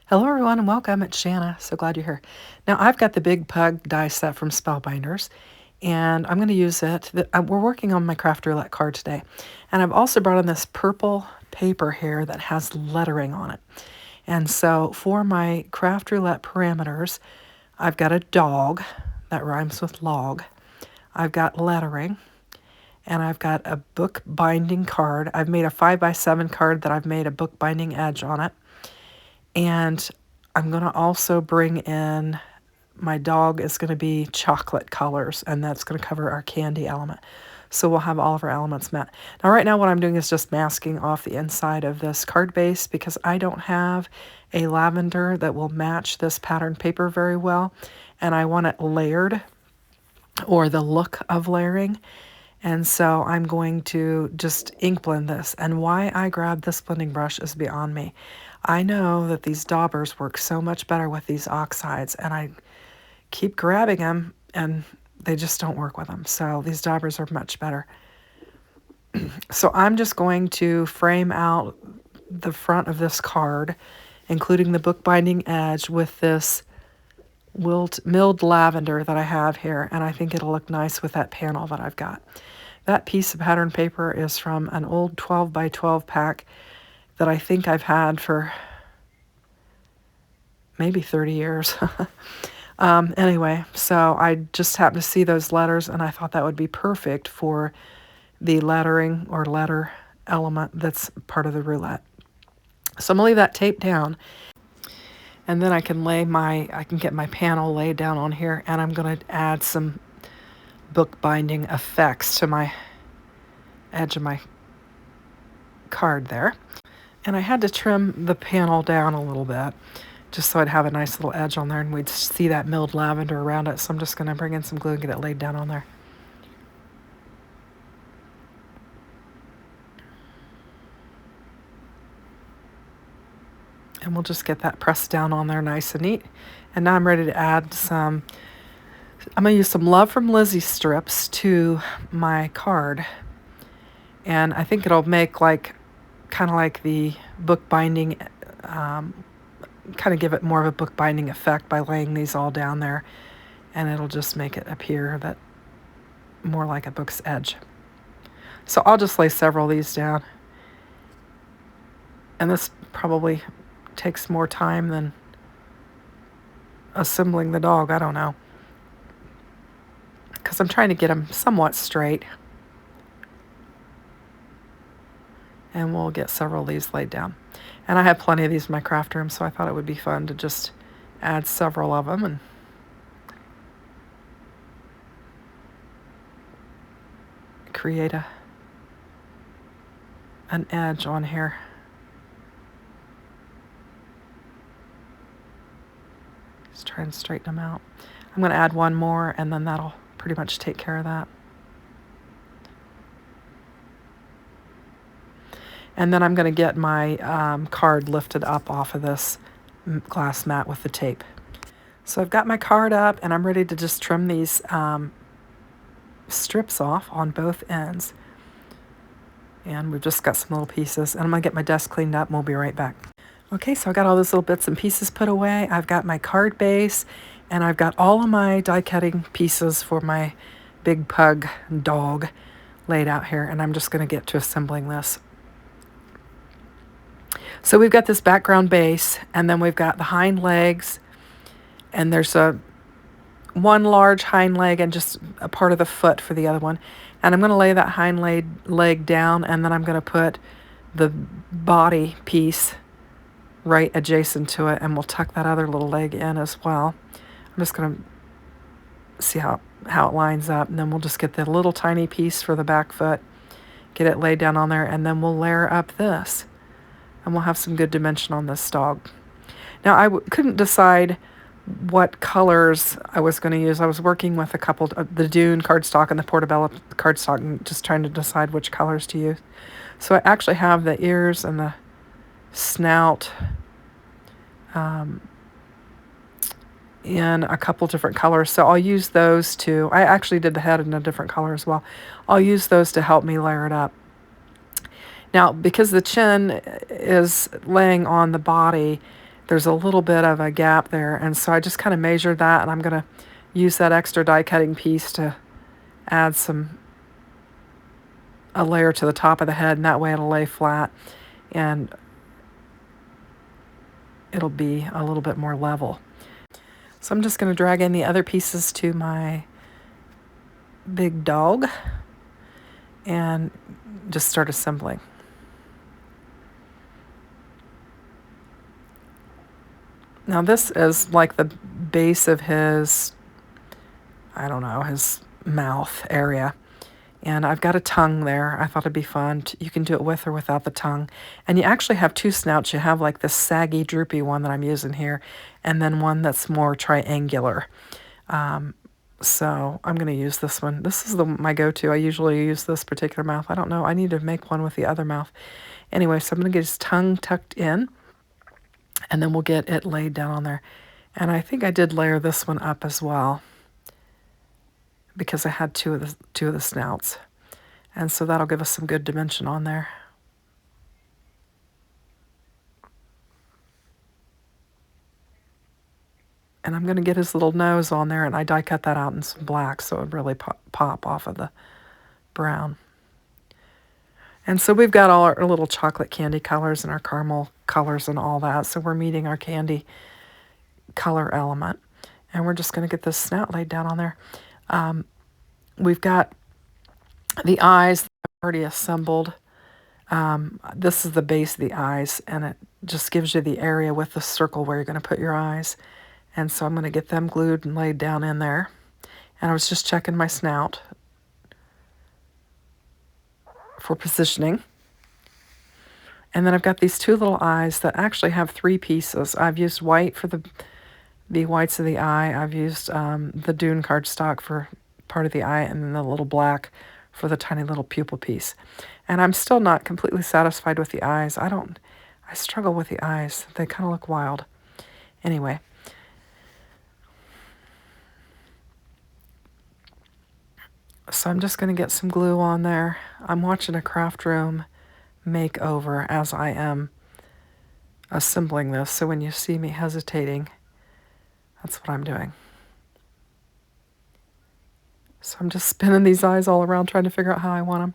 Hello everyone and welcome. It's Shanna. So glad you're here. Now I've got the big pug die set from Spellbinders and I'm going to use it. We're working on my Craft Roulette card today. And I've also brought in this purple paper here that has lettering on it. And so for my Craft Roulette parameters, I've got a dog that rhymes with log. I've got lettering. And I've got a book binding card. I've made a 5x7 card that I've made a book binding edge on it. And I'm going to also bring in, my dog is going to be chocolate colors, and that's going to cover our candy element. So we'll have all of our elements met. Now right now what I'm doing is just masking off the inside of this card base because I don't have a lavender that will match this pattern paper very well. And I want it layered, or the look of layering. And so I'm going to just ink blend this. And why I grabbed this blending brush is beyond me. I know that these daubers work so much better with these oxides, and I keep grabbing them and they just don't work with them. So these daubers are much better. So I'm just going to frame out the front of this card, including the bookbinding edge, with this milled lavender that I have here, and I think it'll look nice with that panel that I've got. That piece of pattern paper is from an old 12 by 12 pack that I think I've had for maybe 30 years. Anyway, so I just happened to see those letters and I thought that would be perfect for the lettering or letter element that's part of the roulette. So I'm gonna leave that tape down, and then I can get my panel laid down on here, and I'm gonna add some bookbinding effects to my edge of my card there. And I had to trim the panel down a little bit just so I'd have a nice little edge on there and we'd see that milled lavender around it. So I'm just going to bring in some glue and get it laid down on there. And we'll just get that pressed down on there nice and neat. And now I'm ready to add I'm going to use some Love from Lizzie strips to my card. And I think it'll make kind of like the bookbinding, kind of give it more of a bookbinding effect by laying these all down there, and it'll just make it appear that more like a book's edge. So I'll just lay several of these down, and this probably takes more time than assembling the dog. I don't know, because I'm trying to get them somewhat straight. And we'll get several of these laid down. And I have plenty of these in my craft room, so I thought it would be fun to just add several of them and create an edge on here. Just try and straighten them out. I'm going to add one more, and then that'll pretty much take care of that. And then I'm going to get my card lifted up off of this glass mat with the tape. So I've got my card up, and I'm ready to just trim these strips off on both ends. And we've just got some little pieces. And I'm going to get my desk cleaned up, and we'll be right back. Okay, so I got all those little bits and pieces put away. I've got my card base, and I've got all of my die cutting pieces for my big pug dog laid out here. And I'm just going to get to assembling this. So we've got this background base, and then we've got the hind legs, and there's one large hind leg and just a part of the foot for the other one. And I'm going to lay that hind leg down, and then I'm going to put the body piece right adjacent to it, and we'll tuck that other little leg in as well. I'm just going to see how it lines up, and then we'll just get the little tiny piece for the back foot, get it laid down on there, and then we'll layer up this. And we'll have some good dimension on this dog. Now, I couldn't decide what colors I was going to use. I was working with a couple, the Dune cardstock and the Portobello cardstock, and just trying to decide which colors to use. So I actually have the ears and the snout in a couple different colors. So I'll use those to, I actually did the head in a different color as well. I'll use those to help me layer it up. Now, because the chin is laying on the body, there's a little bit of a gap there. And so I just kind of measured that, and I'm going to use that extra die cutting piece to add a layer to the top of the head, and that way it'll lay flat and it'll be a little bit more level. So I'm just going to drag in the other pieces to my big dog and just start assembling. Now this is like the base of his, I don't know, his mouth area. And I've got a tongue there. I thought it'd be fun. You can do it with or without the tongue. And you actually have two snouts. You have like this saggy, droopy one that I'm using here, and then one that's more triangular. So I'm going to use this one. This is my go-to. I usually use this particular mouth. I don't know. I need to make one with the other mouth. Anyway, so I'm going to get his tongue tucked in, and then we'll get it laid down on there. And I think I did layer this one up as well because I had two of the snouts. And so that'll give us some good dimension on there. And I'm going to get his little nose on there, and I die cut that out in some black so it would really pop off of the brown. And so we've got all our little chocolate candy colors and our caramel colors and all that. So we're meeting our candy color element. And we're just going to get this snout laid down on there. We've got the eyes already assembled. This is the base of the eyes, and it just gives you the area with the circle where you're going to put your eyes. And so I'm going to get them glued and laid down in there. And I was just checking my snout for positioning. And then I've got these two little eyes that actually have three pieces. I've used white for the whites of the eye. I've used the Dune cardstock for part of the eye, and then the little black for the tiny little pupil piece. And I'm still not completely satisfied with the eyes. I struggle with the eyes. They kind of look wild. Anyway. So I'm just going to get some glue on there. I'm watching a craft room makeover as I am assembling this. So when you see me hesitating, that's what I'm doing. So I'm just spinning these eyes all around trying to figure out how I want them.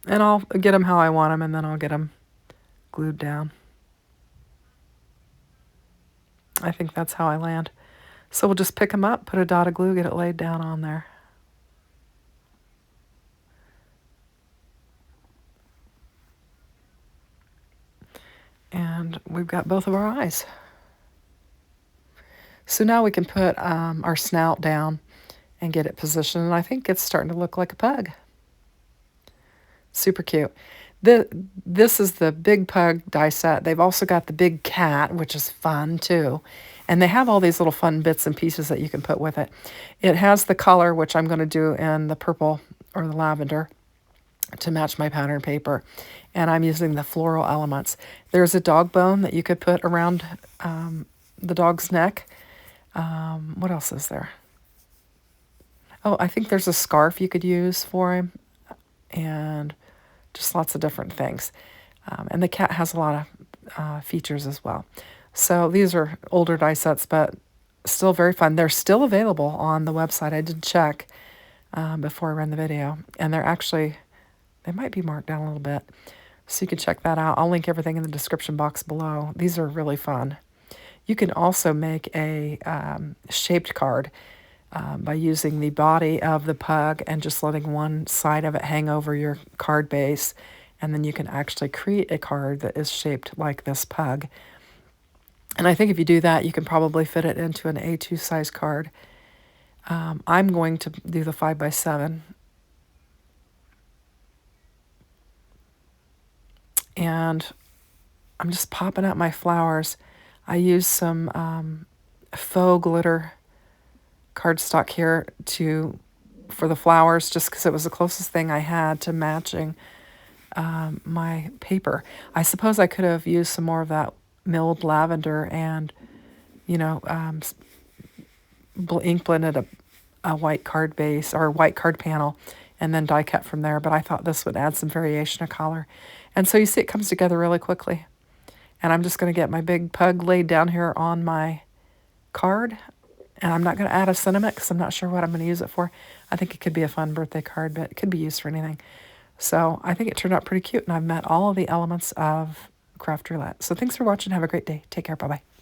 And I'll get them how I want them, and then I'll get them glued down. I think that's how I land. So we'll just pick them up, put a dot of glue, get it laid down on there. And we've got both of our eyes. So now we can put our snout down and get it positioned. And I think it's starting to look like a pug. Super cute. This is the big pug die set. They've also got the big cat, which is fun too. And they have all these little fun bits and pieces that you can put with it. It has the color, which I'm going to do in the purple or the lavender to match my pattern paper. And I'm using the floral elements. There's a dog bone that you could put around the dog's neck. What else is there? Oh, I think there's a scarf you could use for him. And just lots of different things. And the cat has a lot of features as well. So these are older die sets, but still very fun. They're still available on the website. I did check before I ran the video. And they might be marked down a little bit. So you can check that out. I'll link everything in the description box below. These are really fun. You can also make a shaped card by using the body of the pug and just letting one side of it hang over your card base. And then you can actually create a card that is shaped like this pug. And I think if you do that, you can probably fit it into an A2 size card. I'm going to do the 5x7. And I'm just popping out my flowers. I use some faux glitter cardstock here for the flowers, just because it was the closest thing I had to matching my paper. I suppose I could have used some more of that milled lavender and, ink blended a white card base or a white card panel and then die cut from there. But I thought this would add some variation of color. And so you see it comes together really quickly. And I'm just going to get my big pug laid down here on my card. And I'm not going to add a sentiment because I'm not sure what I'm going to use it for. I think it could be a fun birthday card, but it could be used for anything. So I think it turned out pretty cute, and I've met all of the elements of Craft Roulette. So thanks for watching. Have a great day. Take care. Bye-bye.